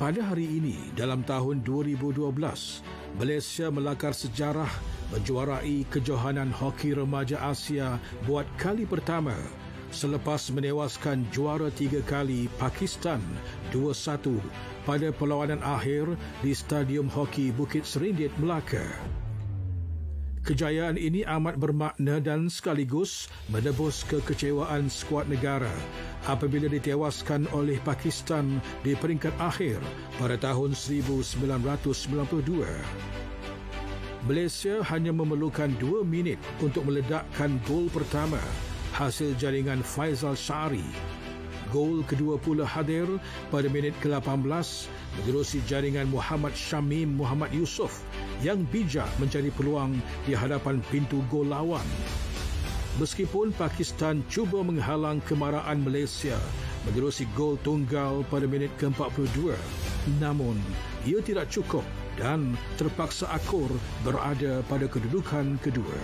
Pada hari ini, dalam tahun 2012, Malaysia melakar sejarah menjuarai kejohanan hoki remaja Asia buat kali pertama selepas menewaskan juara 3 kali Pakistan 2-1 pada perlawanan akhir di Stadium Hoki Bukit Serindit, Melaka. Kejayaan ini amat bermakna dan sekaligus menebus kekecewaan skuad negara apabila ditewaskan oleh Pakistan di peringkat akhir pada tahun 1992. Malaysia hanya memerlukan 2 minit untuk meledakkan gol pertama hasil jaringan Faizal Shari. Gol kedua pula hadir pada minit ke-18 menerusi jaringan Muhammad Shamim Muhammad Yusof yang bijak mencari peluang di hadapan pintu gol lawan. Meskipun Pakistan cuba menghalang kemarahan Malaysia menerusi gol tunggal pada minit ke-42, namun ia tidak cukup dan terpaksa akur berada pada kedudukan kedua.